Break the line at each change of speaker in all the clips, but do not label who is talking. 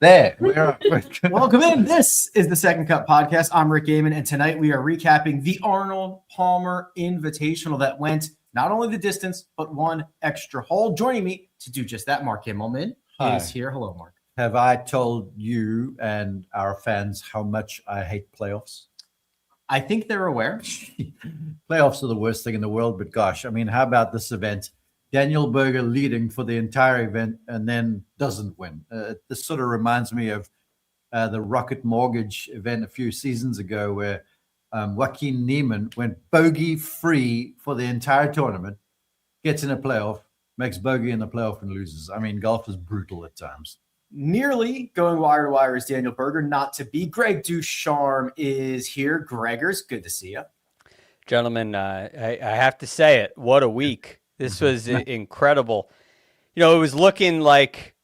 There.
Welcome in. This is the Second Cut Podcast. I'm Rick Gehman, and tonight we are recapping the Arnold Palmer Invitational that went not only the distance, but one extra hole. Joining me to do just that, Mark Immelman is here. Hello, Mark.
Have I told you and our fans how much I hate playoffs?
I think they're aware.
Playoffs are the worst thing in the world, but gosh, I mean, how about this event? Daniel Berger leading for the entire event and then doesn't win. This sort of reminds me of the Rocket Mortgage event a few seasons ago where Joaquin Niemann went bogey-free for the entire tournament, gets in a playoff, makes bogey in the playoff and loses. I mean, golf is brutal at times.
Nearly going wire to wire is Daniel Berger, not to be. Greg DuCharme is here. Gregors, good to see you.
Gentlemen, I have to say it. What a week. This was incredible. You know, it was looking like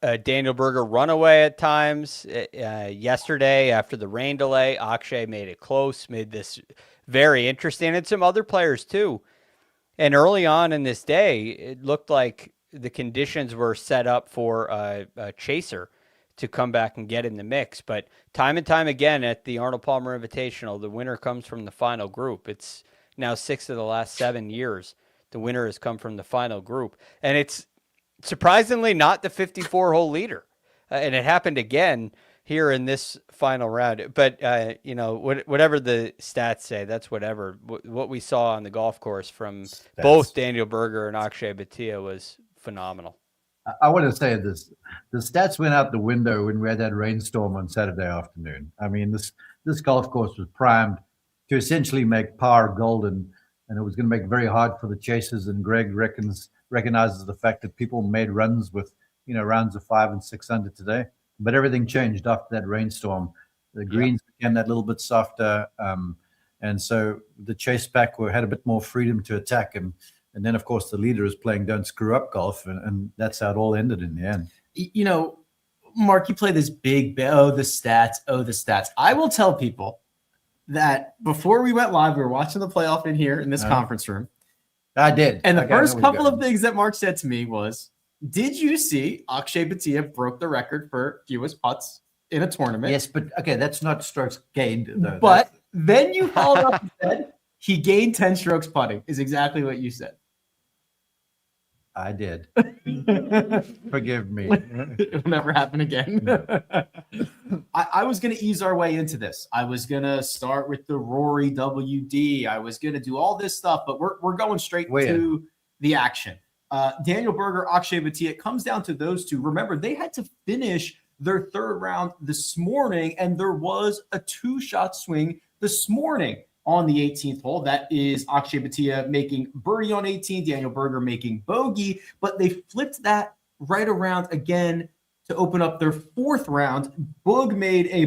a Daniel Berger runaway at times. Yesterday, after the rain delay, Akshay made it close, made this very interesting, and some other players too. And early on in this day, it looked like the conditions were set up for a chaser to come back and get in the mix. But time and time again at the Arnold Palmer Invitational, the winner comes from the final group. It's now 6 of the last 7 years. The winner has come from the final group. And it's surprisingly not the 54-hole leader. And it happened again here in this final round. But, you know, whatever the stats say, that's whatever. What we saw on the golf course from both Daniel Berger and Akshay Bhatia was phenomenal.
I want to say this. The stats went out the window when we had that rainstorm on Saturday afternoon. I mean, this golf course was primed to essentially make par golden, and it was going to make it very hard for the chasers. And Greg recognizes the fact that people made runs with, you know, rounds of 5 and 6 under today. But everything changed after that rainstorm. The greens became that little bit softer, and so the chase back had a bit more freedom to attack. And then, of course, the leader is playing don't screw up golf, and that's how it all ended in the end.
You know, Mark, you play this big, the stats. I will tell people that before we went live, we were watching the playoff in here in this conference room.
I did.
And the first couple of things that Mark said to me was, did you see Akshay Bhatia broke the record for fewest putts in a tournament?
Yes, but okay, that's not strokes gained, though.
But then you followed up and said he gained 10 strokes putting, is exactly what you said.
I did. Forgive me.
It'll never happen again. No. I was going to ease our way into this. I was going to start with the Rory WD. I was going to do all this stuff, but we're going straight to the action. Daniel Berger, Akshay Bhatia, it comes down to those two. Remember, they had to finish their third round this morning, and there was a 2-shot swing this morning on the 18th hole. That is Akshay Bhatia making birdie on 18, Daniel Berger making bogey, but they flipped that right around again to open up their fourth round. Boog made a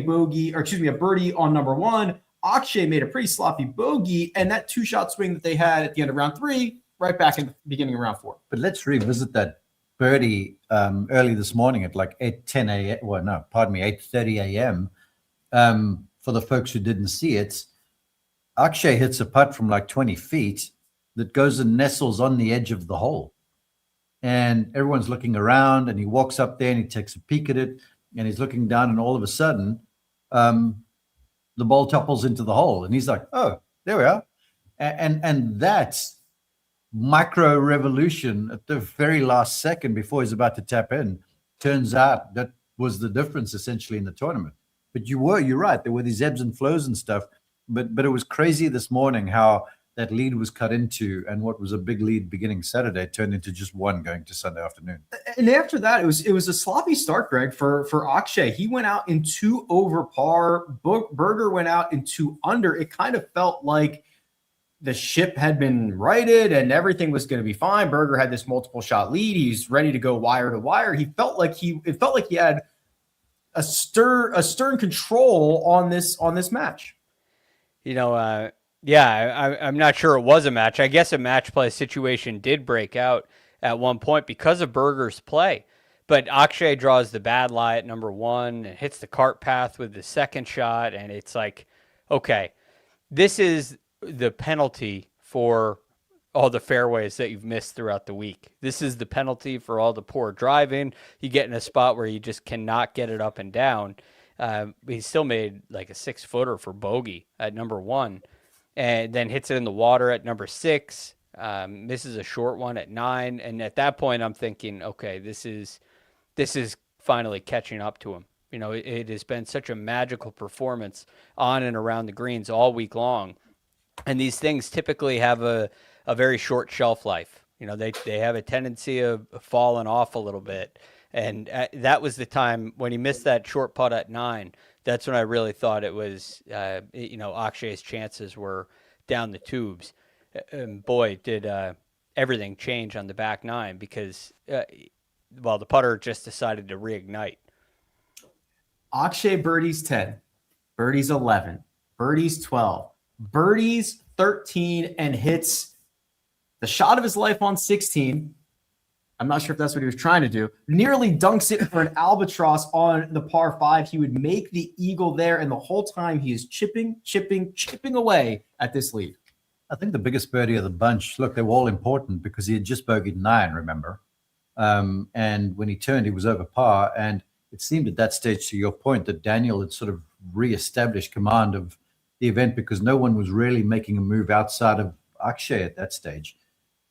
birdie on number 1. Akshay made a pretty sloppy bogey, and that 2-shot swing that they had at the end of round 3, right back in the beginning of round 4.
But let's revisit that birdie early this morning at like 8:10 a.m. Well, no, pardon me, 8:30 a.m. For the folks who didn't see it, Akshay hits a putt from like 20 feet that goes and nestles on the edge of the hole. And everyone's looking around, and he walks up there and he takes a peek at it, and he's looking down, and all of a sudden, the ball topples into the hole. And he's like, oh, there we are. And that's micro revolution at the very last second before he's about to tap in. Turns out that was the difference essentially in the tournament. But you're right. There were these ebbs and flows and stuff. But it was crazy this morning how that lead was cut into, and what was a big lead beginning Saturday turned into just one going to Sunday afternoon.
And after that, it was a sloppy start, Greg, for Akshay. He went out in 2 over par. Berger went out in 2 under. It kind of felt like the ship had been righted and everything was going to be fine. Berger had this multiple shot lead. He's ready to go wire to wire. It felt like he had a stern control on this match.
You know, I'm not sure it was a match. I guess a match play situation did break out at one point because of Berger's play. But Akshay draws the bad lie at number 1 and hits the cart path with the second shot. And it's like, okay, this is the penalty for all the fairways that you've missed throughout the week. This is the penalty for all the poor driving. You get in a spot where you just cannot get it up and down. He still made like a 6-footer for bogey at number 1, and then hits it in the water at number 6. Misses a short one at 9, and at that point, I'm thinking, okay, this is finally catching up to him. You know, it has been such a magical performance on and around the greens all week long, and these things typically have a very short shelf life. You know, they have a tendency of falling off a little bit. And that was the time when he missed that short putt at 9. That's when I really thought it was, Akshay's chances were down the tubes. And boy, did everything change on the back 9 because, the putter just decided to reignite.
Akshay birdies 10, birdies 11, birdies 12, birdies 13, and hits the shot of his life on 16. I'm not sure if that's what he was trying to do. Nearly dunks it for an albatross on the par 5. He would make the eagle there, and the whole time he is chipping away at this lead.
I think the biggest birdie of the bunch, look, they were all important because he had just bogeyed 9, remember? And when he turned, he was over par. And it seemed at that stage, to your point, that Daniel had sort of reestablished command of the event because no one was really making a move outside of Akshay at that stage.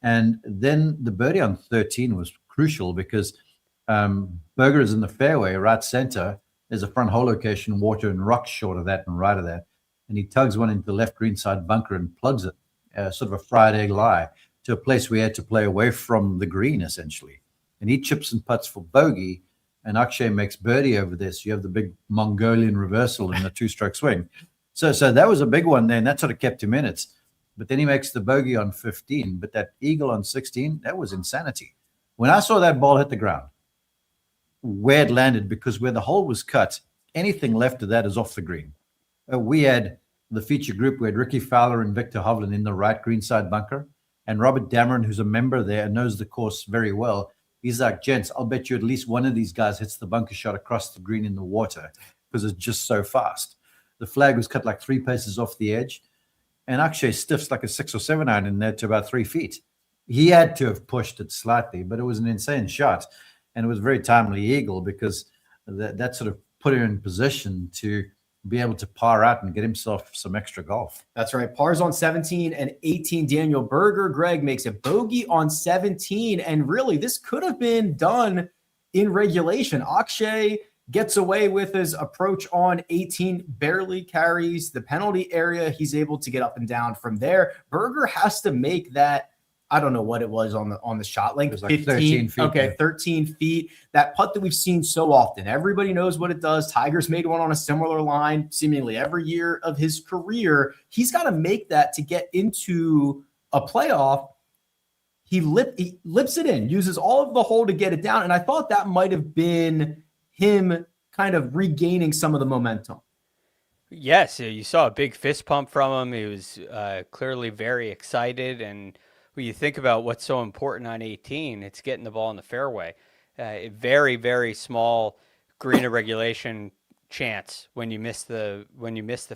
And then the birdie on 13 was crucial because Berger is in the fairway, right center. There's a front hole location, water and rocks short of that and right of that. And he tugs one into the left greenside bunker and plugs it, sort of a fried egg lie, to a place we had to play away from the green, essentially. And he chips and putts for bogey, and Akshay makes birdie over this. You have the big Mongolian reversal in the 2-stroke swing. So that was a big one there, and that sort of kept him in it. But then he makes the bogey on 15. But that eagle on 16, that was insanity. When I saw that ball hit the ground, where it landed, because where the hole was cut, anything left of that is off the green. We had the feature group. We had Ricky Fowler and Victor Hovland in the right greenside bunker. And Robert Dameron, who's a member there and knows the course very well, he's like, gents, I'll bet you at least one of these guys hits the bunker shot across the green in the water because it's just so fast. The flag was cut like 3 paces off the edge. And Akshay stiffs like a 6 or 7 iron in there to about 3 feet. He had to have pushed it slightly, but it was an insane shot. And it was a very timely eagle because that sort of put him in position to be able to par out and get himself some extra golf.
That's right. Pars on 17 and 18. Daniel Berger, Greg, makes a bogey on 17. And really, this could have been done in regulation. Akshay gets away with his approach on 18, barely carries the penalty area. He's able to get up and down from there. Berger has to make that, I don't know what it was on the shot length.
It was like 13 feet.
Okay, 13 feet. That putt that we've seen so often. Everybody knows what it does. Tiger's made one on a similar line seemingly every year of his career. He's got to make that to get into a playoff. He lips it in, uses all of the hole to get it down. And I thought that might have been him kind of regaining some of the momentum.
Yes, you saw a big fist pump from him. He was clearly very excited. And when you think about what's so important on 18, it's getting the ball in the fairway. A very, very small green of regulation chance when you miss the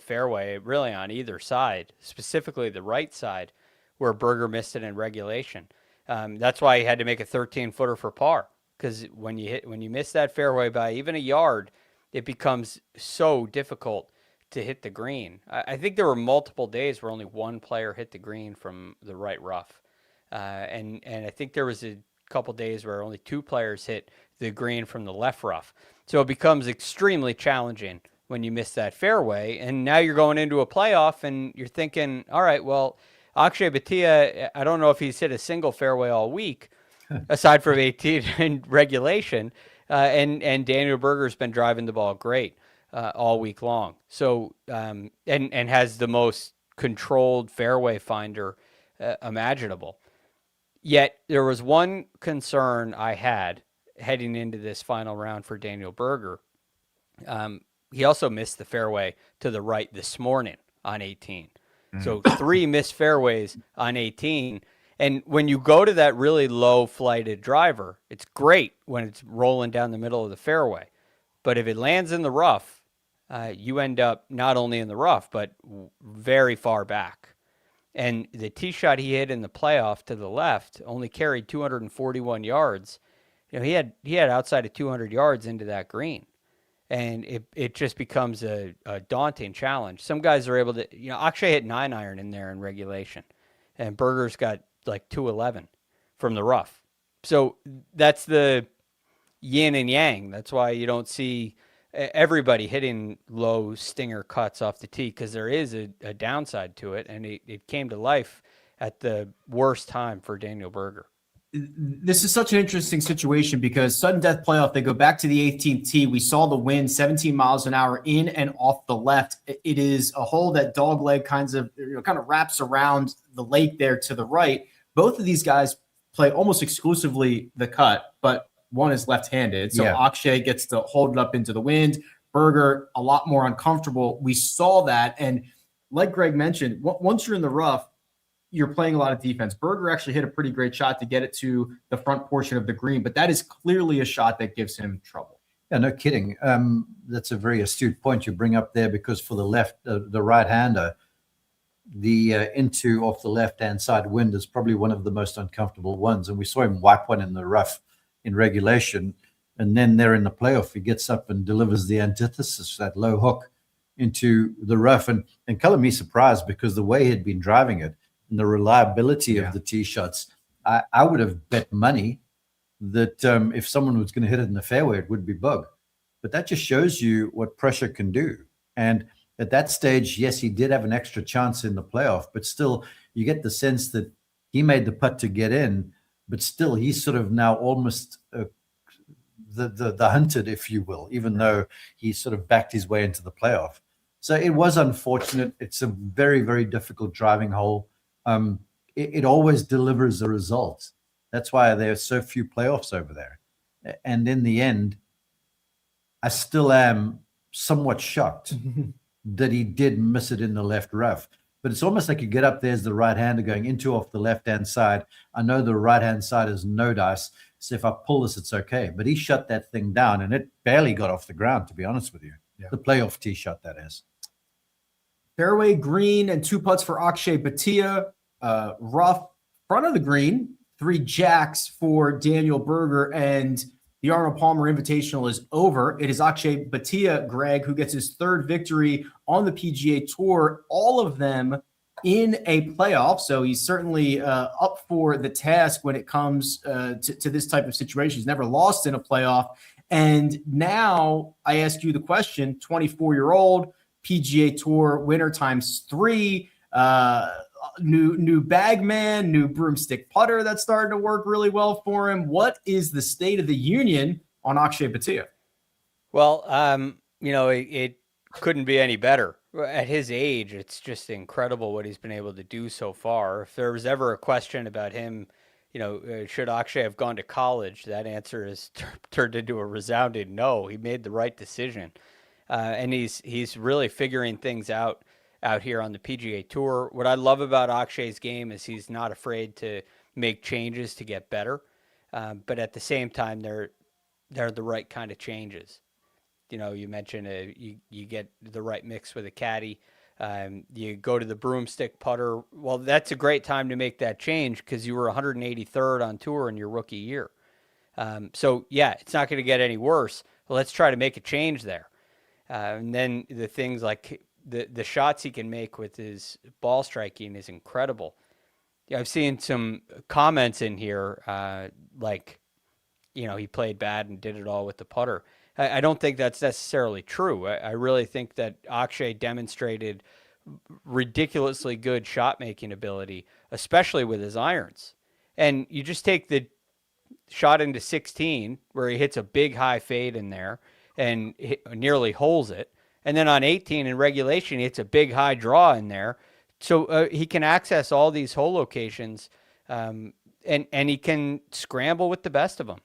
fairway, really on either side, specifically the right side, where Berger missed it in regulation. That's why he had to make a 13-footer for par. Because when you miss that fairway by even a yard, it becomes so difficult to hit the green. I think there were multiple days where only one player hit the green from the right rough, and I think there was a couple days where only 2 players hit the green from the left rough. So it becomes extremely challenging when you miss that fairway. And now you're going into a playoff, and you're thinking, all right, well, Akshay Bhatia, I don't know if he's hit a single fairway all week. Aside from 18 in regulation, and Daniel Berger's been driving the ball great all week long. So and has the most controlled fairway finder imaginable. Yet there was one concern I had heading into this final round for Daniel Berger. He also missed the fairway to the right this morning on 18. So 3 missed fairways on 18. And when you go to that really low flighted driver, it's great when it's rolling down the middle of the fairway. But if it lands in the rough, you end up not only in the rough, but very far back. And the tee shot he hit in the playoff to the left only carried 241 yards. He had outside of 200 yards into that green. And it just becomes a daunting challenge. Some guys are able to, Akshay hit 9-iron in there in regulation, and Berger's got like 211 from the rough. So that's the yin and yang. That's why you don't see everybody hitting low stinger cuts off the tee, because there is a downside to it, and it came to life at the worst time for Daniel Berger.
This is such an interesting situation because sudden death playoff, they go back to the 18th tee. We saw the wind 17 miles an hour in and off the left. It is a hole that dogleg kind of wraps around the lake there to the right. Both of these guys play almost exclusively the cut, but one is left-handed. So Akshay gets to hold it up into the wind. Berger, a lot more uncomfortable. We saw that. And like Greg mentioned, once you're in the rough, you're playing a lot of defense. Berger actually hit a pretty great shot to get it to the front portion of the green, but that is clearly a shot that gives him trouble.
Yeah, no kidding. That's a very astute point you bring up there, because for the right-hander, the into off the left-hand side wind is probably one of the most uncomfortable ones. And we saw him wipe one in the rough in regulation. And then there in the playoff, he gets up and delivers the antithesis, that low hook into the rough. And color me surprised, because the way he'd been driving it, and the reliability of the tee shots, I would have bet money that if someone was going to hit it in the fairway, it would be Bug. But that just shows you what pressure can do. And at that stage, yes, he did have an extra chance in the playoff, but still, you get the sense that he made the putt to get in, but still, he's sort of now almost the hunted, if you will, even though he sort of backed his way into the playoff. So it was unfortunate. It's a very, very difficult driving hole. It always delivers a result. That's why there are so few playoffs over there. And in the end, I still am somewhat shocked that he did miss it in the left rough. But it's almost like you get up there as the right-hander going into off the left-hand side. I know the right-hand side is no dice, so if I pull this, it's okay. But he shut that thing down, and it barely got off the ground, to be honest with you. Yeah. The playoff tee shot, that is.
Fairway green and 2 putts for Akshay Bhatia. Rough front of the green, 3 jacks for Daniel Berger, and the Arnold Palmer Invitational is over. It is Akshay Bhatia, Greg, who gets his 3rd victory on the PGA Tour, all of them in a playoff. So he's certainly up for the task when it comes to this type of situation. He's never lost in a playoff. And now I ask you the question, 24-year-old, PGA Tour winner times 3, new bag man, new broomstick putter that's starting to work really well for him. What is the state of the union on Akshay Bhatia?
Well, it couldn't be any better. At his age, it's just incredible what he's been able to do so far. If there was ever a question about him, should Akshay have gone to college, that answer is turned into a resounding no. He made the right decision. And he's really figuring things out here on the PGA Tour. What I love about Akshay's game is he's not afraid to make changes to get better. But at the same time, they're the right kind of changes. You mentioned you get the right mix with a caddy. You go to the broomstick putter. Well, that's a great time to make that change because you were 183rd on tour in your rookie year. So, yeah, it's not going to get any worse. Well, let's try to make a change there. And then the things like the shots he can make with his ball striking is incredible. I've seen some comments in here he played bad and did it all with the putter. I don't think that's necessarily true. I really think that Akshay demonstrated ridiculously good shot-making ability, especially with his irons. And you just take the shot into 16, where he hits a big high fade in there and nearly holes it. And then on 18 in regulation, he hits a big high draw in there. So he can access all these hole locations, and he can scramble with the best of them.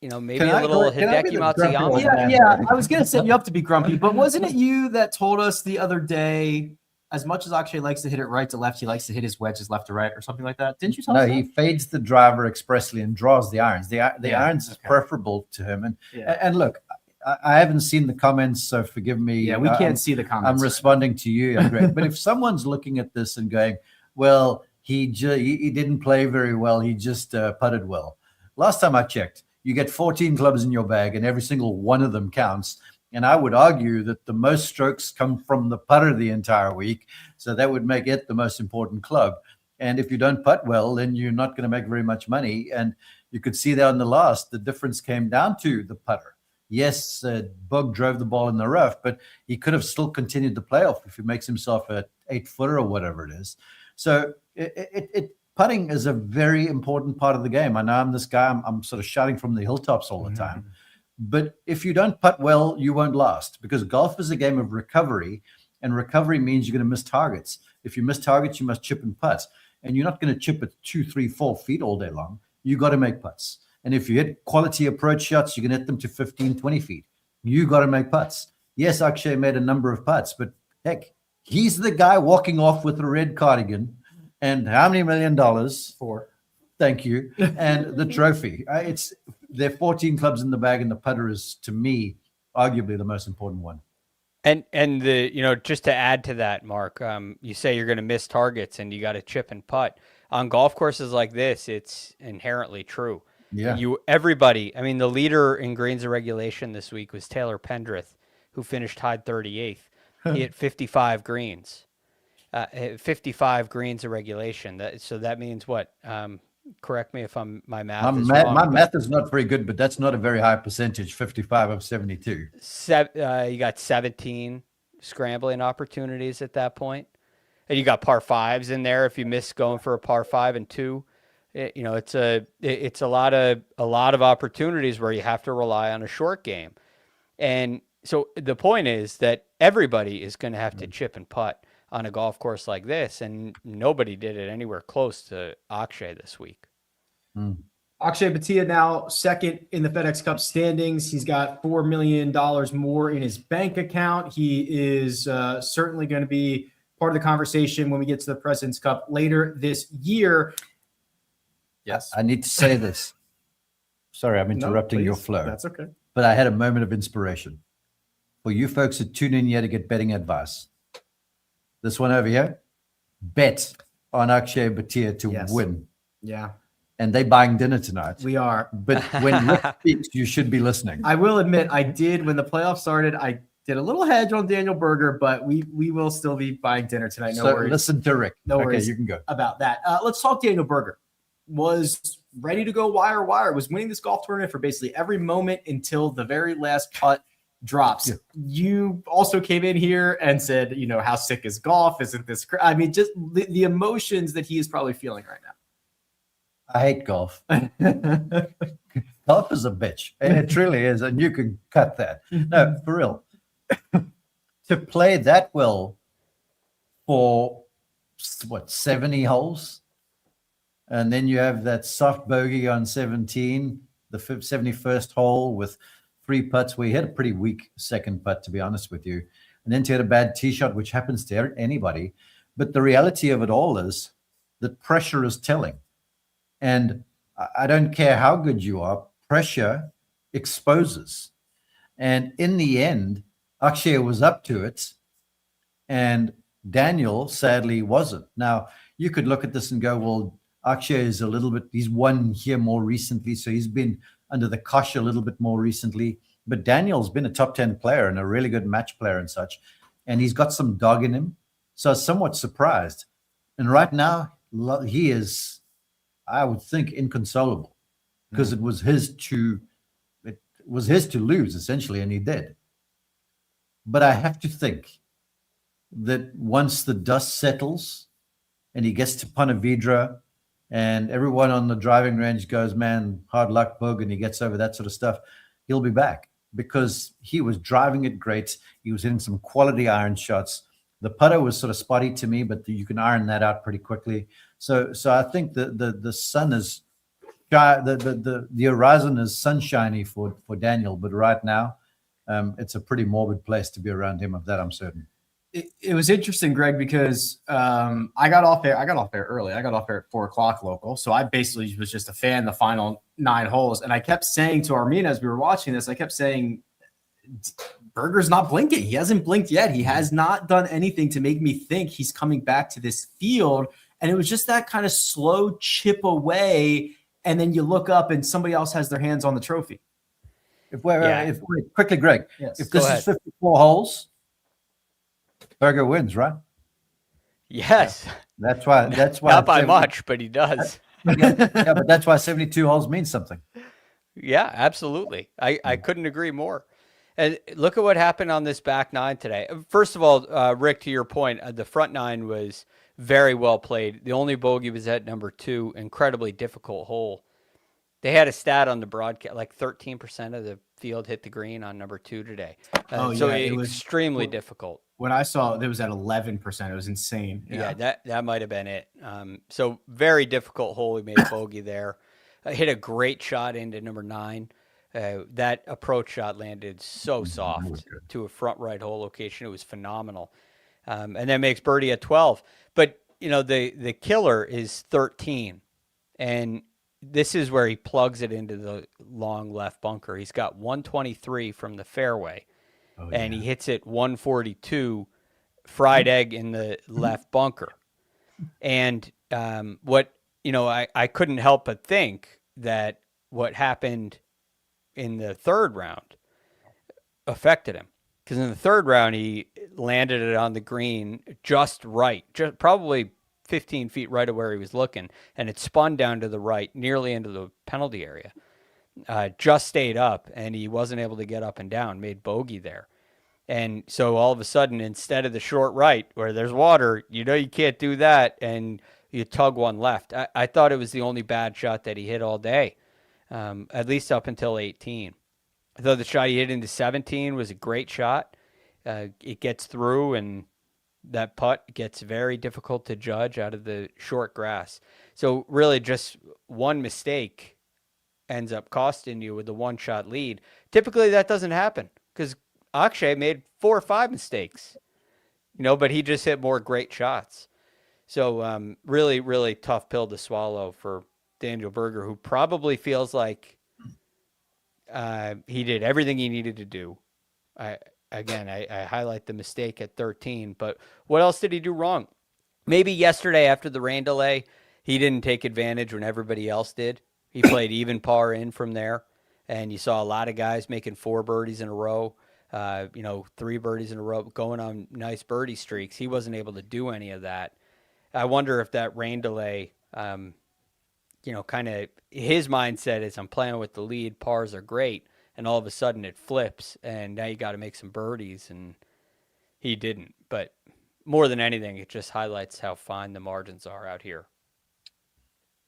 Maybe a little Hideki Matsuyama.
Yeah. I was going to set you up to be grumpy, but wasn't it you that told us the other day, as much as Akshay likes to hit it right to left, he likes to hit his wedges left to right or something like that? Didn't you tell us that?
No, he fades the driver expressly and draws the irons. The irons is preferable to him. And look, I haven't seen the comments, so forgive me.
Yeah, we can't see the comments.
I'm responding to you. I'm great. But if someone's looking at this and going, well, he didn't play very well, he just putted well. Last time I checked, you get 14 clubs in your bag, and every single one of them counts. And I would argue that the most strokes come from the putter the entire week. So that would make it the most important club. And if you don't putt well, then you're not going to make very much money. And you could see that on the last, the difference came down to the putter. Yes, Bug drove the ball in the rough, but he could have still continued the playoff if he makes himself an 8-footer or whatever it is. So putting is a very important part of the game. I know I'm this guy, I'm sort of shouting from the hilltops all the time. But if you don't putt well, you won't last, because golf is a game of recovery, and recovery means you're going to miss targets. If you miss targets, you must chip and putt. And you're not going to chip at 2, 3, 4 feet all day long. You got to make putts. And if you hit quality approach shots, you can hit them to 15, 20 feet. You got to make putts. Yes, Akshay made a number of putts, but heck, he's the guy walking off with a red cardigan and how many $1 million?
4.
Thank you. And the trophy. There are 14 clubs in the bag, and the putter is, to me, arguably the most important one.
And the just to add to that, Mark, you say you're going to miss targets and you got to chip and putt. On golf courses like this, it's inherently true.
Yeah.
Everybody. I mean, the leader in greens of regulation this week was Taylor Pendrith, who finished tied 38th. He hit 55 greens. 55 greens of regulation. So that means what? Correct me if my math is wrong.
My math is not very good, but that's not a very high percentage, 55 of 72.
You got 17 scrambling opportunities at that point. And you got par 5s in there if you miss going for a par 5 and 2. It's a lot of opportunities where you have to rely on a short game. And so the point is that everybody is going to have to chip and putt on a golf course like this, and nobody did it anywhere close to Akshay this week.
Akshay Bhatia now second in the FedEx Cup standings. He's got $4 million more in his bank account. He is certainly going to be part of the conversation when we get to the President's Cup later this year. Yes.
I need to say this. Sorry, I'm interrupting your flow.
That's okay.
But I had a moment of inspiration. For you folks who tune in here to get betting advice, this one over here, bet on Akshay Bhatia to win.
Yeah.
And they're buying dinner tonight.
We are.
But when Rick speaks, you should be listening.
I will admit, I did, when the playoffs started, I did a little hedge on Daniel Berger, but we will still be buying dinner tonight. No worries.
Listen to Rick.
No worries.
You can go.
About that. Let's talk Daniel Berger. Was ready to go wire, was winning this golf tournament for basically every moment until the very last putt drops. Yeah. You also came in here and said, how sick is golf? Isn't this I mean, just the emotions that he is probably feeling right now.
I hate golf. Golf is a bitch. It truly is. And you can cut that. No, for real. To play that well for 70 holes, and then you have that soft bogey on 17, the 71st hole with 3 putts, where he had a pretty weak second putt, to be honest with you. And then to hit a bad tee shot, which happens to anybody. But the reality of it all is that pressure is telling. And I don't care how good you are, pressure exposes. And in the end, Akshay was up to it, and Daniel sadly wasn't. Now, you could look at this and go, well, Akshay is he's won here more recently, so he's been under the cosh a little bit more recently. But Daniel's been a top 10 player and a really good match player and such, and he's got some dog in him. So I was somewhat surprised. And right now, he is, I would think, inconsolable, because it was his to lose, essentially, and he did. But I have to think that once the dust settles and he gets to Ponte Vedra, and everyone on the driving range goes, man, hard luck, Bug, and he gets over that sort of stuff, he'll be back, because he was driving it great. He was hitting some quality iron shots. The putter was sort of spotty to me, but you can iron that out pretty quickly. So I think the sun is the horizon is sunshiny for Daniel, but right now it's a pretty morbid place to be around him. Of that, I'm certain.
It was interesting, Greg, because I got off there early. I got off there at 4:00 local. So I basically was just a fan the final 9 holes. And I kept saying to Armina as we were watching this, I kept saying, Berger's not blinking. He hasn't blinked yet. He has not done anything to make me think he's coming back to this field. And it was just that kind of slow chip away. And then you look up and somebody else has their hands on the trophy.
Quickly, Greg,
Yes.
if this is 54 holes, Berger wins, right?
Yes.
That's why.
Not by much, but he does.
But that's why 72 holes means something.
Yeah, absolutely. I couldn't agree more. And look at what happened on this back nine today. First of all, Rick, to your point, the front nine was very well played. The only bogey was at number 2, incredibly difficult hole. They had a stat on the broadcast, like 13% of the field hit the green on number 2 today. It was extremely difficult.
When I saw it was at 11%. It was insane.
Yeah, that might have been it. So very difficult hole. He made a bogey there. Hit a great shot into number 9. That approach shot landed so soft to a front right hole location. It was phenomenal. And then makes birdie at 12. But, the killer is 13. And this is where he plugs it into the long left bunker. He's got 123 from the fairway. And he hits it 142 fried egg in the left bunker. And I couldn't help but think that what happened in the third round affected him. Because in the third round, he landed it on the green just right, just probably 15 feet right of where he was looking, and it spun down to the right, nearly into the penalty area. Just stayed up, and he wasn't able to get up and down, made bogey there. And so all of a sudden, instead of the short right, where there's water, you can't do that, and you tug one left. I thought it was the only bad shot that he hit all day, at least up until 18. I thought the shot he hit into 17 was a great shot. It gets through, and that putt gets very difficult to judge out of the short grass. So really just one mistake ends up costing you with the one-shot lead. Typically that doesn't happen because Akshay made 4 or 5 mistakes, but he just hit more great shots. So really, really tough pill to swallow for Daniel Berger, who probably feels like he did everything he needed to do. I highlight the mistake at 13, but what else did he do wrong? Maybe yesterday after the rain delay, he didn't take advantage when everybody else did. He played even par in from there, and you saw a lot of guys making 4 birdies in a row, 3 birdies in a row, going on nice birdie streaks. He wasn't able to do any of that. I wonder if that rain delay, kind of his mindset is I'm playing with the lead, pars are great. And all of a sudden it flips, and now you got to make some birdies, and he didn't. But more than anything, it just highlights how fine the margins are out here.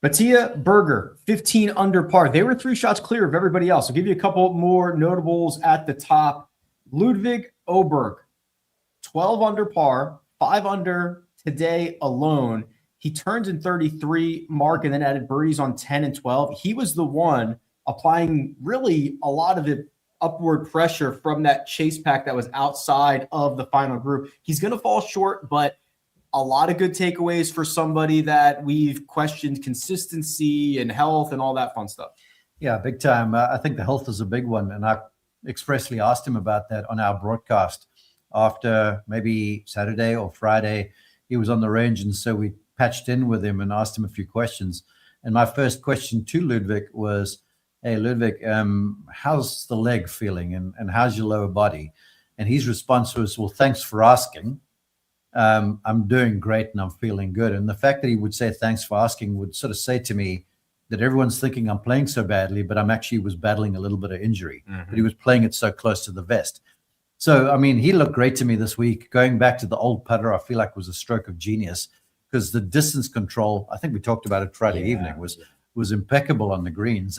Mattia Berger, 15 under par. They were 3 shots clear of everybody else. I'll give you a couple more notables at the top. Ludwig Åberg, 12 under par, 5 under today alone. He turns in 33 mark and then added birdies on 10 and 12. He was the one applying really a lot of the upward pressure from that chase pack that was outside of the final group. He's going to fall short, but a lot of good takeaways for somebody that we've questioned consistency and health and all that fun stuff.
Yeah, big time. I think the health is a big one, and I expressly asked him about that on our broadcast after maybe Saturday or Friday. He was on the range, and so we patched in with him and asked him a few questions. And my first question to Ludwig was, hey, Ludwig, how's the leg feeling and how's your lower body? And his response was, well, thanks for asking. I'm doing great and I'm feeling good. And the fact that he would say thanks for asking would sort of say to me that everyone's thinking I'm playing so badly, but I'm actually was battling a little bit of injury. But he was playing it so close to the vest. So, I mean, he looked great to me this week. Going back to the old putter, I feel like was a stroke of genius because the distance control, I think we talked about it Friday evening, was impeccable on the greens.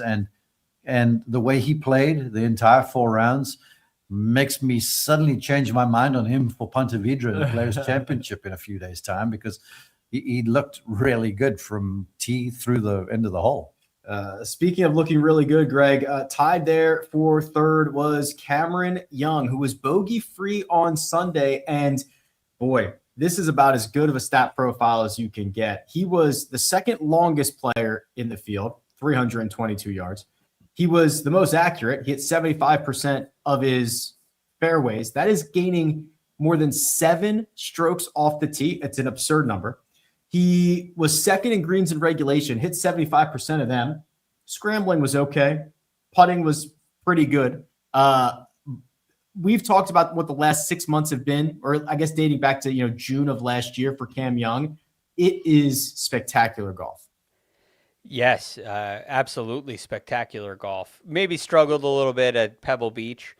And the way he played the entire 4 rounds makes me suddenly change my mind on him for Ponte Vedra, the Players' Championship in a few days' time, because he looked really good from tee through the end of the hole.
Speaking of looking really good, Greg, tied there for third was Cameron Young, who was bogey-free on Sunday. And, boy, this is about as good of a stat profile as you can get. He was the second longest player in the field, 322 yards. He was the most accurate. He hit 75% of his fairways. That is gaining more than 7 strokes off the tee. It's an absurd number. He was second in greens in regulation, hit 75% of them. Scrambling was okay. Putting was pretty good. We've talked about what the last 6 months have been, or I guess dating back to June of last year for Cam Young. It is spectacular golf.
Yes, absolutely spectacular golf. Maybe struggled a little bit at Pebble Beach,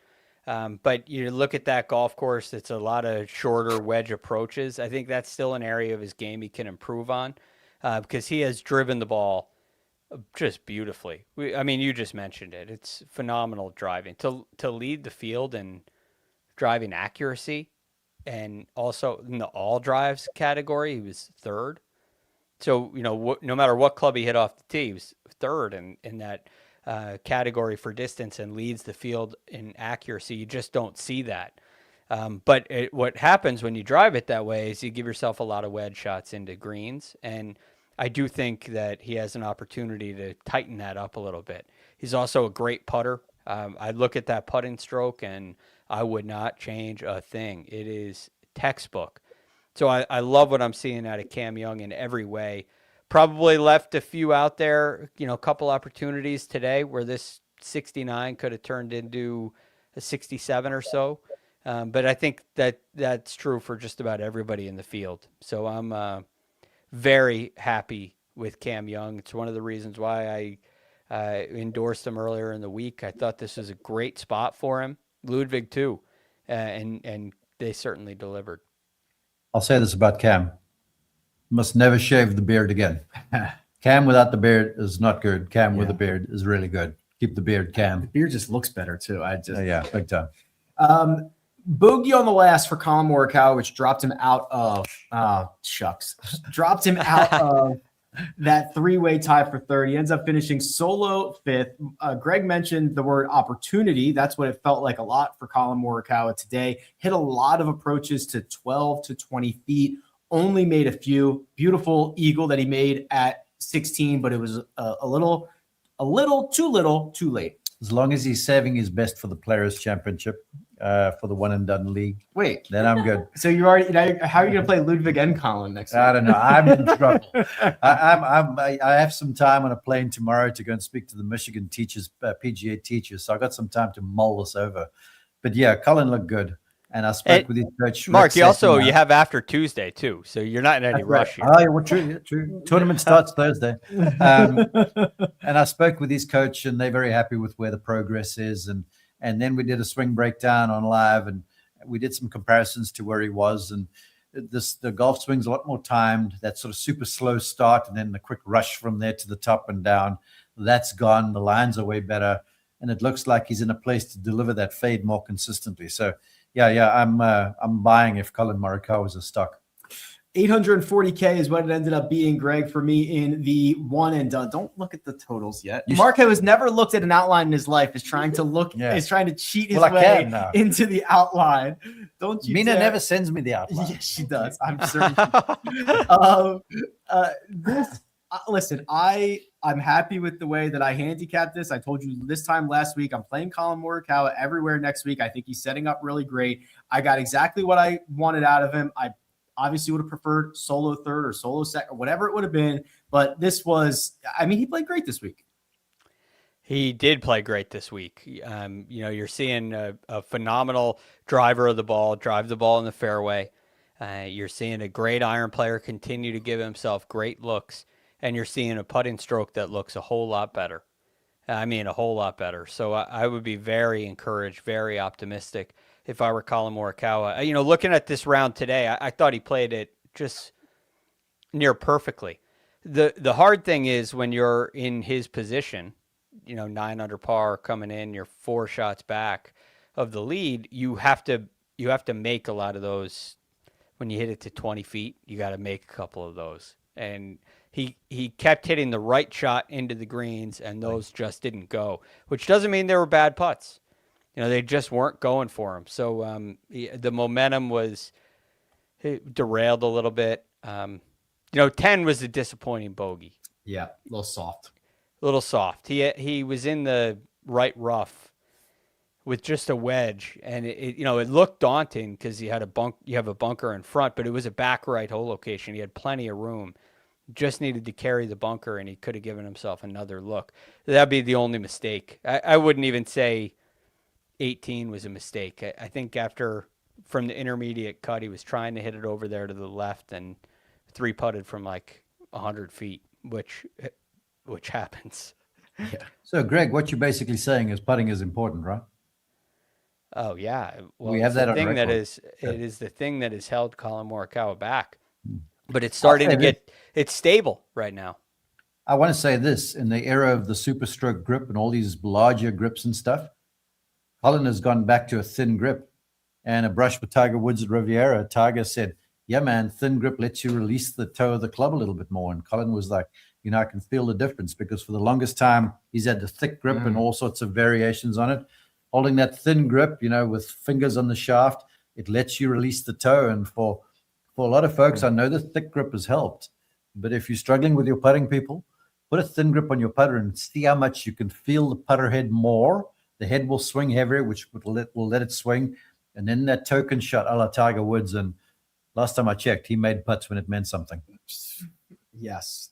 but you look at that golf course, it's a lot of shorter wedge approaches. I think that's still an area of his game he can improve on because he has driven the ball just beautifully. You just mentioned it. It's phenomenal driving. To lead the field in driving accuracy and also in the all drives category, he was third. So, no matter what club he hit off the tee, he was third in that category for distance and leads the field in accuracy. You just don't see that. But what happens when you drive it that way is you give yourself a lot of wedge shots into greens. And I do think that he has an opportunity to tighten that up a little bit. He's also a great putter. I look at that putting stroke and I would not change a thing. It is textbook. So I love what I'm seeing out of Cam Young in every way. Probably left a few out there, a couple opportunities today where this 69 could have turned into a 67 or so. But I think that's true for just about everybody in the field. So I'm very happy with Cam Young. It's one of the reasons why I endorsed him earlier in the week. I thought this was a great spot for him. Ludwig too, and they certainly delivered.
I'll say this about Cam. Must never shave the beard again. Cam without the beard is not good. Cam with the beard is really good. Keep the beard, Cam.
The beard just looks better too.
Yeah, big time.
Bogey on the last for Colin Morikawa, which dropped him out of dropped him out of that 3-way tie for third. He ends up finishing solo 5th. Greg mentioned the word opportunity. That's what it felt like a lot for Colin Morikawa today. Hit a lot of approaches to 12 to 20 feet. Only made a few. Beautiful eagle that he made at 16, but it was a little too late.
As long as he's saving his best for the Players' Championship, for the one and done league.
Wait,
then I'm good.
So you already? How are you going to play Ludwig and Colin next week?
I don't know. I'm in trouble. I have some time on a plane tomorrow to go and speak to the Michigan teachers, PGA teachers. So I got some time to mull this over. But yeah, Colin looked good, and I spoke with his coach.
Mark, you have after Tuesday too, so you're not in any rush here.
Oh, yeah, well, true. Tournament starts Thursday, and I spoke with his coach, and they're very happy with where the progress is, and then we did a swing breakdown on live, and we did some comparisons to where he was. And the golf swing's a lot more timed. That sort of super slow start, and then the quick rush from there to the top and down. That's gone. The lines are way better, and it looks like he's in a place to deliver that fade more consistently. So, yeah, I'm buying if Colin Morikawa was a stock.
840K is what it ended up being, Greg, for me in the one and done. Don't look at the totals yet. Mark has never looked at an outline in his life. Is trying to cheat his way into the outline. Don't you?
Mina never sends me the outline.
Yes, she does. I'm certain. Listen, I'm happy with the way that I handicapped this. I told you this time last week, I'm playing Colin Morikawa everywhere next week. I think he's setting up really great. I got exactly what I wanted out of him. I obviously would have preferred solo third or solo second or whatever it would have been. But this was, he played great this week.
He did play great this week. You're seeing a phenomenal driver of the ball, drive the ball in the fairway. You're seeing a great iron player continue to give himself great looks. And you're seeing a putting stroke that looks a whole lot better. A whole lot better. So I would be very encouraged, very optimistic if I were Colin Morikawa. Looking at this round today, I thought he played it just near perfectly. The hard thing is when you're in his position, 9 under par coming in, you're 4 shots back of the lead. You have to make a lot of those. When you hit it to 20 feet, you got to make a couple of those. And he kept hitting the right shot into the greens, and those just didn't go, which doesn't mean they were bad putts. They just weren't going for him. So the momentum was derailed a little bit. 10 was a disappointing bogey.
Yeah, a little soft.
He was in the right rough with just a wedge, and it looked daunting because you have a bunker in front, but it was a back right hole location. He had plenty of room, just needed to carry the bunker, and he could have given himself another look. That'd be the only mistake. I wouldn't even say 18 was a mistake. I think from the intermediate cut, he was trying to hit it over there to the left and 3-putted from like 100 feet, which happens.
Yeah.
So, Greg, what you're basically saying is putting is important, right?
Oh yeah, well,
We have that on
thing
record.
it is the thing that has held Colin Morikawa back, but it's starting to it's stable right now.
I want to say this: in the era of the super stroke grip and all these larger grips and stuff, Colin has gone back to a thin grip. And a brush with Tiger Woods at Riviera, Tiger said, "Yeah, man, thin grip lets you release the toe of the club a little bit more." And Colin was like, I can feel the difference, because for the longest time he's had the thick grip and all sorts of variations on it. Holding that thin grip, with fingers on the shaft, it lets you release the toe. And for a lot of folks, I know the thick grip has helped. But if you're struggling with your putting, people, put a thin grip on your putter and see how much you can feel the putter head more. The head will swing heavier, which will let it swing. And then that token shot a la Tiger Woods. And last time I checked, he made putts when it meant something.
Yes,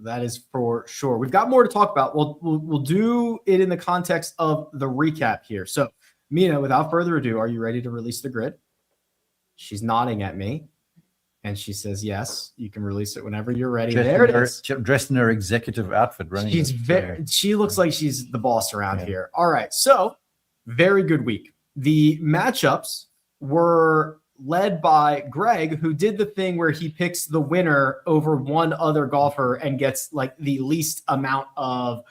that is for sure. We've got more to talk about. We'll do it in the context of the recap here. So, Mina, without further ado, are you ready to release the grid? She's nodding at me, and she says, "Yes, you can release it whenever you're ready." There it is.
Dressed in her executive outfit, running.
She looks like she's the boss around here. All right, so very good week. The matchups were led by Greg, who did the thing where he picks the winner over one other golfer and gets like the least amount of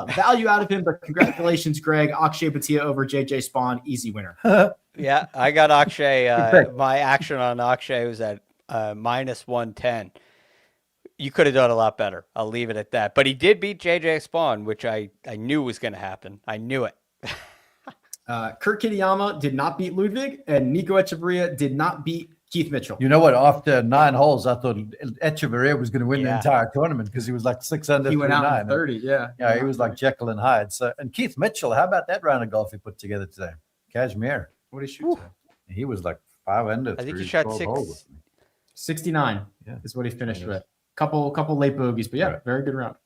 value out of him. But congratulations, Greg. Akshay Bhatia over JJ Spawn, easy winner.
Yeah, I got Akshay. My action on Akshay was at -110. You could have done a lot better. I'll leave it at that. But he did beat JJ Spawn, which I knew was going to happen. I knew it.
Kurt Kitayama did not beat Ludwig, and Nico Echeverria did not beat Keith Mitchell.
You know what? After 9 holes, I thought Echeverria was going to win the entire tournament, because he was like 6 under.
He went out in 30. Yeah,
he was like Jekyll and Hyde. So, and Keith Mitchell, how about that round of golf he put together today? Kashmir.
What did he shoot?
He was like 5 under.
I think he shot
69. Is what he finished with. Couple late bogeys, but very good round.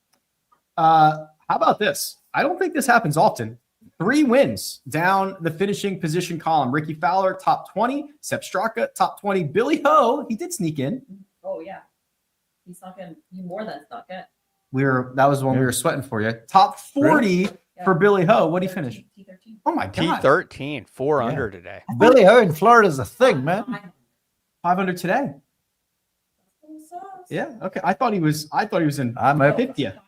How about this? I don't think this happens often. 3 wins down the finishing position column. Ricky Fowler, top 20. Sepp Straka, top 20. Billy Ho, he did sneak in.
Oh, yeah. He snuck in. He more than snuck in.
That was when we were sweating for you. Top 40 for Billy Ho. What did he finish?
T13.
Oh, my God.
T13, 4 under today.
Billy Ho in Florida is a thing, man.
500 today. Yeah. Okay. I thought he was in.
I'm
50th.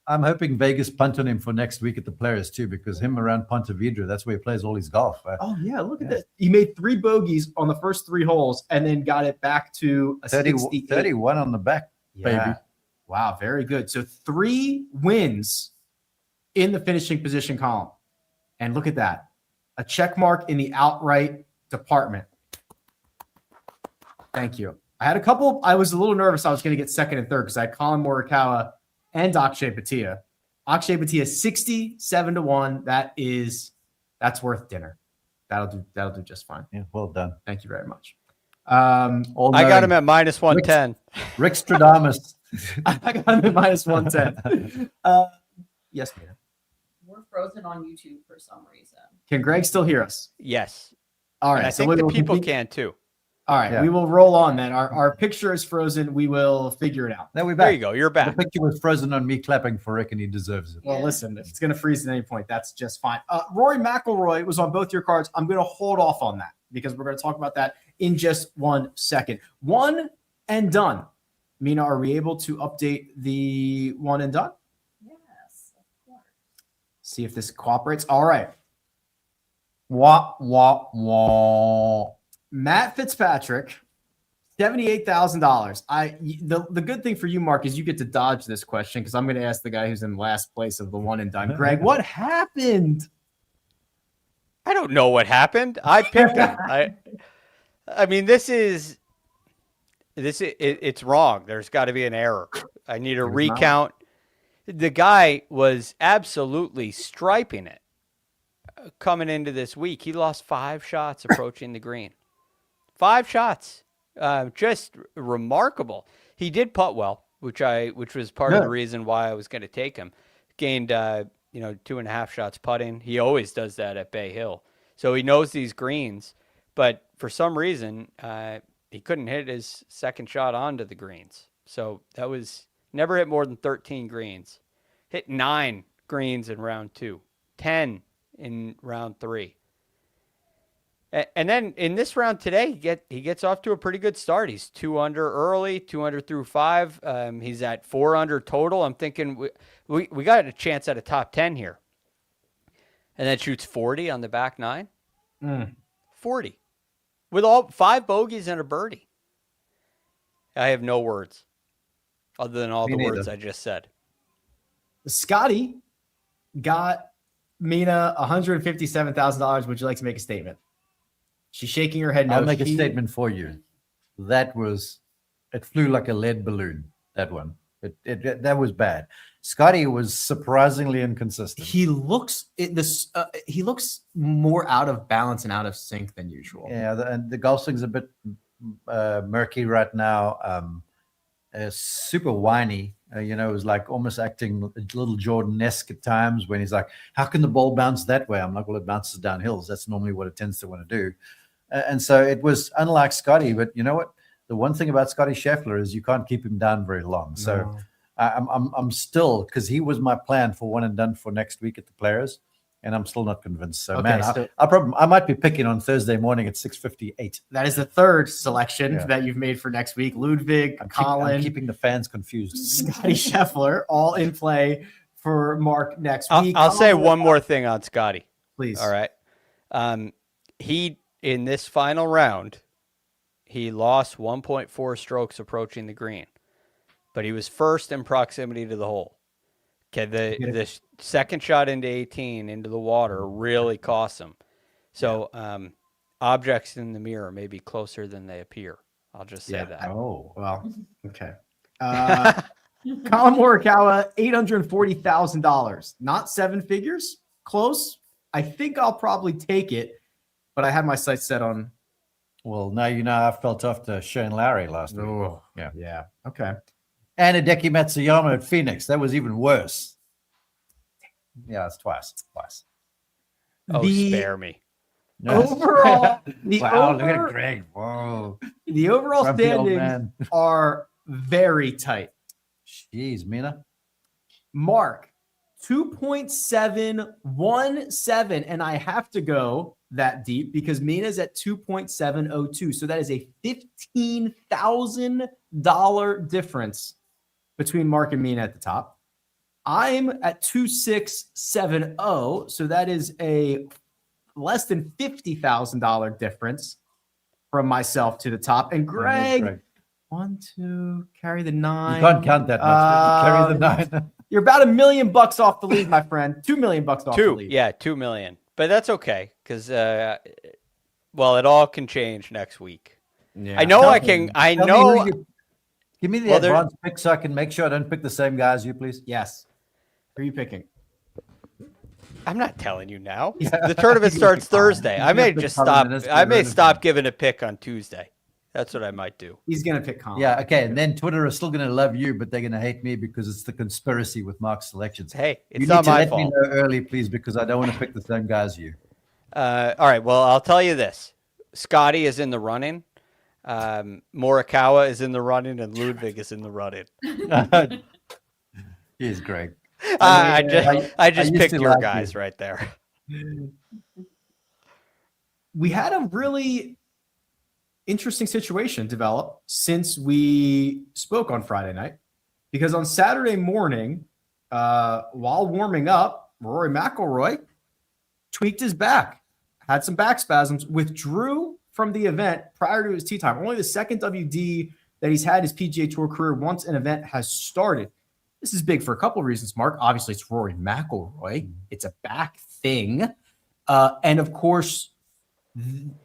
I'm hoping Vegas punt on him for next week at the Players too, because him around Ponte Vedra, that's where he plays all his golf.
Oh yeah, look at this. He made 3 bogeys on the first 3 holes, and then got it back to a
31 on the back, baby.
Wow, very good. So 3 wins in the finishing position column, and look at that, a check mark in the outright department. Thank you. I was a little nervous I was going to get second and third, because I had Colin Morikawa and Akshay Bhatia. Akshay Bhatia 67-1. That's worth dinner. That'll do just fine.
Yeah, well done.
Thank you very much.
I got him at -110.
Rick Stradamus.
I got him at -110. Yes, Mina.
We're frozen on YouTube for some reason.
Can Greg still hear us?
Yes.
All right.
And I think the people can too.
All right, we will roll on then. Our picture is frozen. We will figure it out.
Now we're back.
There you go. You're back.
The picture was frozen on me clapping for Rick, and he deserves it.
Well, listen, if it's going to freeze at any point, that's just fine. Rory McIlroy was on both your cards. I'm going to hold off on that, because we're going to talk about that in just 1 second. 1 and done. Mina, are we able to update the 1 and done?
Yes, of course.
See if this cooperates. All right.
Wah, wah, wah.
Matt Fitzpatrick, $78,000. The good thing for you, Mark, is you get to dodge this question, because I'm going to ask the guy who's in last place of the 1 and done. Greg, what happened?
I don't know what happened. I picked him. I mean, it's wrong. There's got to be an error. I need a recount. The guy was absolutely striping it. coming into this week, he lost 5 shots approaching the green. 5 shots. Just remarkable. He did putt well, which was part of the reason why I was going to take him. Gained 2.5 shots putting. He always does that at Bay Hill. So he knows these greens, but for some reason, he couldn't hit his second shot onto the greens. So that was never hit more than 13 greens. Hit 9 greens in round 2, 10 in round 3. And then in this round today, he gets off to a pretty good start. He's 2 under early, 2 under through 5. He's at 4 under total. I'm thinking we got a chance at a top 10 here. And then shoots 40 on the back 9. 40. With all 5 bogeys and a birdie. I have no words other than all the words I just said.
Scotty got Mina $157,000. Would you like to make a statement? She's shaking her head no.
I'll make a statement for you. It flew like a lead balloon, that one. That was bad. Scotty was surprisingly inconsistent.
He looks more out of balance and out of sync than usual.
Yeah, and the golf swing's a bit murky right now. Super whiny. It was like almost acting a little Jordan-esque at times when he's like, how can the ball bounce that way? I'm like, well, it bounces down hills. That's normally what it tends to want to do. And so it was unlike Scotty, but you know what? The one thing about Scotty Scheffler is you can't keep him down very long. So I'm still, because he was my plan for one and done for next week at the Players, and I'm still not convinced. So, I might be picking on Thursday morning at 6:58.
That is the third selection that you've made for next week. Ludwig, Colin.
I'm keeping the fans confused.
Scotty Scheffler, all in play for Mark next week.
I'll say one more thing on Scotty.
Please.
All right. He, in this final round, he lost 1.4 strokes approaching the green, but he was first in proximity to the hole. Okay, the second shot into 18 into the water really cost him. So objects in the mirror may be closer than they appear. I'll just say that.
Oh, well, okay. Colin Morikawa, $840,000. Not 7 figures. Close. I think I'll probably take it, but I had my sights set on.
Well, now you know I felt after Shane Lowry last week.
Oh, yeah. Okay.
And Hideki Matsuyama at Phoenix. That was even worse. Yeah, it's twice.
Oh, spare me.
Overall,
look at Greg. Whoa.
The overall standings are very tight.
Jeez, Mina.
Mark, 2.717, and I have to go that deep because Mina's at 2.702. So that is a $15,000 difference between Mark and Mina at the top. I'm at 2.670, so that is a less than $50,000 difference from myself to the top. And Greg, 1, 2, carry the 9.
You can't count that much. Carry the 9.
You're about $1 million off the lead, my friend. $2 million off the lead.
Yeah, $2 million. But that's okay because, it all can change next week. Yeah.
Give me the advance pick so I can make sure I don't pick the same guy as you, please.
Yes. Who are you picking?
I'm not telling you now. The tournament starts Thursday. I may just stop. I may stop giving a pick on Tuesday. That's what I might do.
He's going to pick Colin.
Yeah, okay. And then Twitter is still going to love you, but they're going to hate me because it's the conspiracy with Mark's selections.
Hey, it's not my fault.
You need to let me know early, please, because I don't want to pick the same guy as you.
All right. Well, I'll tell you this. Scotty is in the running. Morikawa is in the running, and Ludwig is in the running.
Here's Greg.
I just picked your guys right there.
We had a really interesting situation develop since we spoke on Friday night, because on Saturday morning, while warming up, Rory McIlroy tweaked his back, had some back spasms, withdrew from the event prior to his tee time. Only the second WD that he's had his PGA Tour career once an event has started. This is big for a couple of reasons, Mark. Obviously, it's Rory McIlroy. It's a back thing. And of course,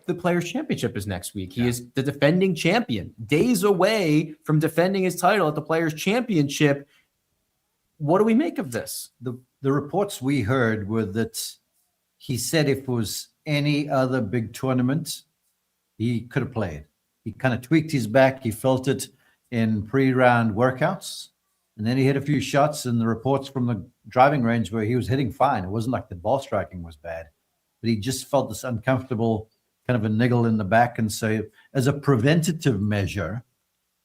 the Players' Championship is next week. He is the defending champion, days away from defending his title at the Players' Championship. What do we make of this?
The reports we heard were that he said if it was any other big tournament, he could have played. He kind of tweaked his back. He felt it in pre-round workouts. And then he hit a few shots, and the reports from the driving range where he was hitting fine. It wasn't like the ball striking was bad, but he just felt this uncomfortable kind of a niggle in the back. And so as a preventative measure,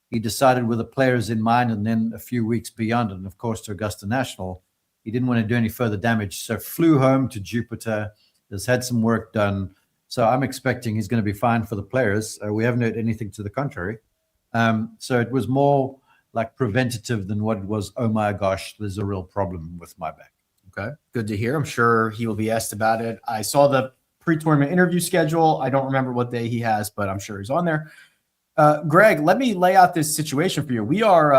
he decided with the players in mind, and then a few weeks beyond, and of course to Augusta National, he didn't want to do any further damage. So flew home to Jupiter, has had some work done. So I'm expecting he's going to be fine for the players. We haven't heard anything to the contrary. So it was more like preventative than what it was, oh my gosh, there's a real problem with my back.
Okay, good to hear. I'm sure he will be asked about it. I saw the pre-tournament interview schedule. I don't remember what day he has, but I'm sure he's on there. Greg, let me lay out this situation for you. We are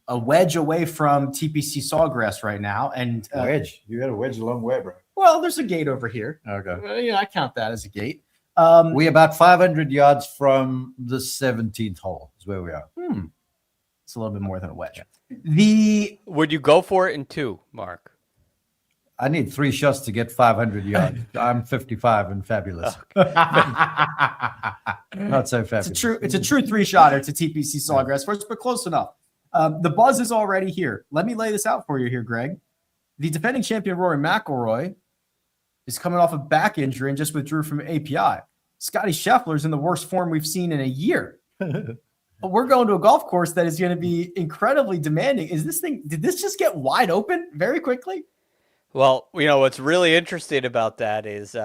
a wedge away from TPC Sawgrass right now. And
Wedge? You got a wedge a long way, bro.
Well, there's a gate over here.
Okay.
I count that as a gate.
We're about 500 yards from the 17th hole is where we are.
It's a little bit more than a wedge.
Would you go for it in 2, Mark?
I need 3 shots to get 500 yards. I'm 55 and fabulous. Not so fabulous.
It's a true 3-shotter to TPC Sawgrass first, but close enough. The buzz is already here. Let me lay this out for you here, Greg. The defending champion Rory McIlroy is coming off a back injury and just withdrew from API. Scotty Scheffler's in the worst form we've seen in a year. But we're going to a golf course that is going to be incredibly demanding. Did this just get wide open very quickly?
Well, what's really interesting about that is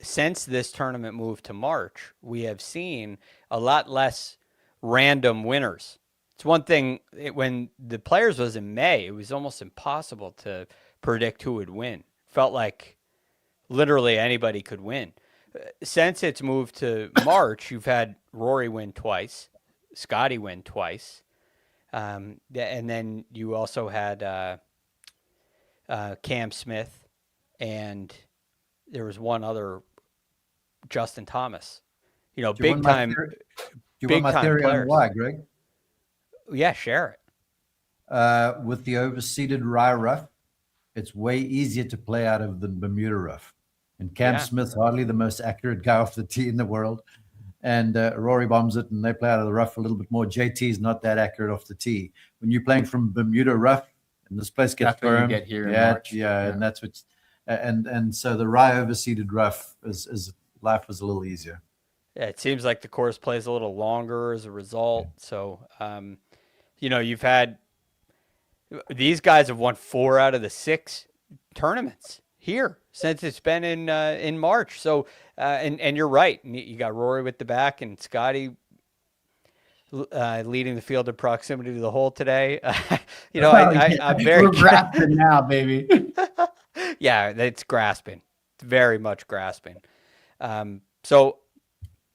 since this tournament moved to March, we have seen a lot less random winners. It's one thing when the Players was in May, it was almost impossible to predict who would win. Felt like literally anybody could win. Since it's moved to March, you've had Rory win twice, Scotty win twice, and then you also had Cam Smith, and there was one other, Justin Thomas. Big time.
Do you want my theory on why, Greg?
Yeah, share it.
With the overseeded rye rough, it's way easier to play out of than Bermuda rough. And Cam Smith's hardly the most accurate guy off the tee in the world. And Rory bombs it, and they play out of the rough a little bit more. JT's not that accurate off the tee. When you're playing from Bermuda rough, and this place gets firm,
you get here in March.
And that's what's and so the rye overseeded rough is life is a little easier.
Yeah, it seems like the course plays a little longer as a result. So, you've had these guys have won 4 out of the 6 tournaments here since it's been in March. So, and you're right. You got Rory with the back and Scotty leading the field in proximity to the hole today. I'm very
grasping now, baby.
Yeah, it's grasping. It's very much grasping. So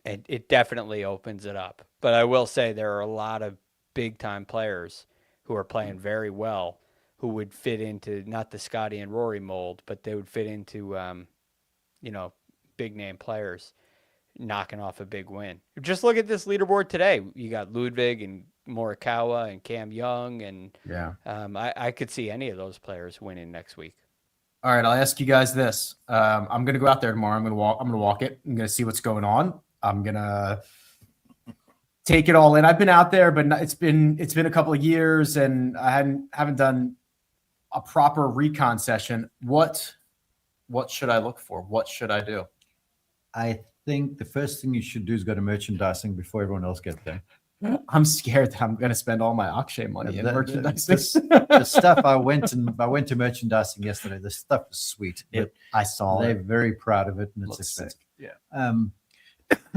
it definitely opens it up. But I will say there are a lot of big-time players who are playing very well who would fit into not the Scotty and Rory mold, but they would fit into, big-name players knocking off a big win. Just look at this leaderboard today. You got Ludwig and Morikawa and Cam Young, and I could see any of those players winning next week.
All right, I'll ask you guys this. I'm going to go out there tomorrow. I'm going to walk it. I'm going to see what's going on. I'm going to take it all in. I've been out there, but it's been a couple of years, and I haven't done a proper recon session. What should I look for? What should I do?
I think the first thing you should do is go to merchandising before everyone else gets there.
I'm scared that I'm going to spend all my Akshay money in merchandising.
The stuff I went to merchandising yesterday. The stuff is sweet.
I saw
they're
it.
very proud of it, and it's expensive. Yeah.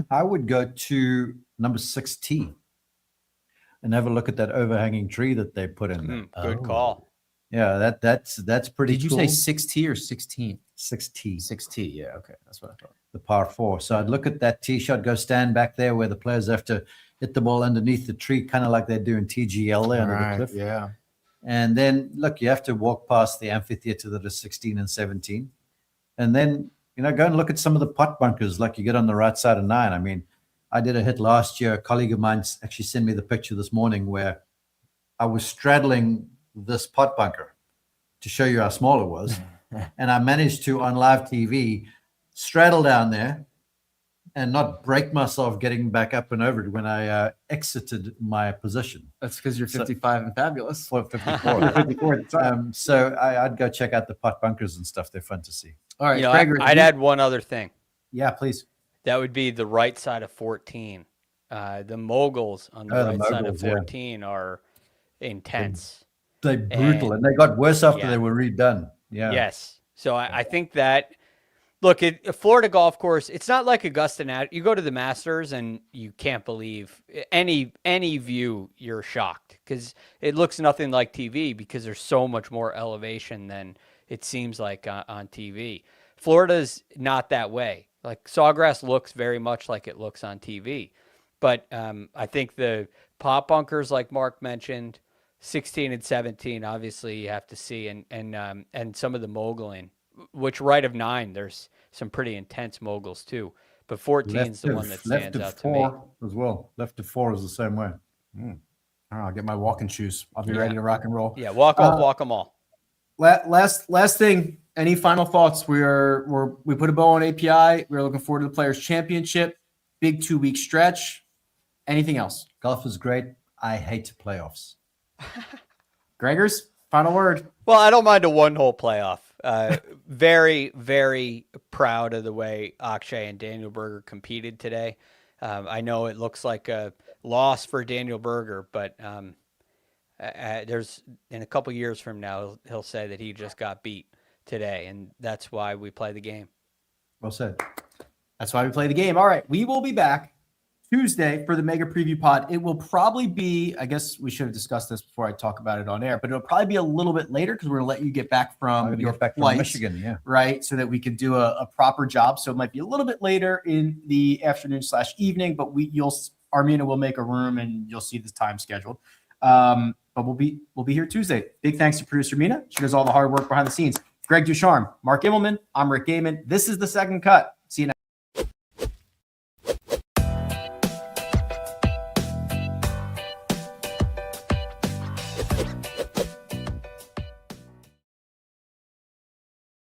I would go to number 6T and have a look at that overhanging tree that they put in there.
Good call.
Yeah, that's pretty.
Did you say 6T or 16?
6T.
6T. Yeah. Okay, that's what I thought.
The par 4. So I'd look at that tee shot, go stand back there where the players have to hit the ball underneath the tree, kind of like they do in TGL there under the cliff.
Yeah.
And then, look, you have to walk past the amphitheater that is 16 and 17. And then, go and look at some of the pot bunkers like you get on the right side of 9. I mean, I did a hit last year. A colleague of mine actually sent me the picture this morning where I was straddling this pot bunker to show you how small it was. and I managed to, on live TV, straddle down there and not break myself getting back up and over it when I exited my position.
That's because you're 55 and fabulous.
For 54. So I'd go check out the putt bunkers and stuff. They're fun to see.
All right,
You know,
Gregory,
I'd add one other thing.
Yeah, please.
That would be the right side of 14. The moguls on the right side of 14 are intense.
They're brutal, and they got worse after
Yeah.
they were redone. Yeah.
Yes. So I think that, look, a Florida golf course, it's not like Augusta. You go to the Masters and you can't believe any view, you're shocked because it looks nothing like TV because there's so much more elevation than it seems like on TV. Florida's not that way. Like Sawgrass looks very much like it looks on TV. But I think the pot bunkers, like Mark mentioned, 16 and 17, obviously you have to see, and some of the moguling, which right of 9, there's some pretty intense moguls too. But 14 is the one that stands out to me.
As well. Left to 4 is the same way.
I'll get my walking shoes. I'll be ready to rock and roll.
Yeah, walk them all.
Last thing. Any final thoughts? We put a bow on API. We're looking forward to the Players Championship. Big 2-week stretch. Anything else?
Golf is great. I hate playoffs.
Gregors, final word.
Well, I don't mind a one-hole playoff. Very, very proud of the way Akshay and Daniel Berger competed today. I know it looks like a loss for Daniel Berger, but there's in a couple years from now, he'll say that he just got beat today, and that's why we play the game.
Well said.
That's why we play the game. All right, we will be back Tuesday for the Mega Preview Pod. It will probably be, I guess we should have discussed this before I talk about it on air, but it'll probably be a little bit later because we're going to let you get back from your flights,
from Michigan, yeah.
Right, so that we can do a proper job. So it might be a little bit later in the afternoon/evening, but Armina will make a room and you'll see the time scheduled. But we'll be here Tuesday. Big thanks to producer Mina. She does all the hard work behind the scenes. Greg DuCharme, Mark Immelman, I'm Rick Gehman. This is The Second Cut.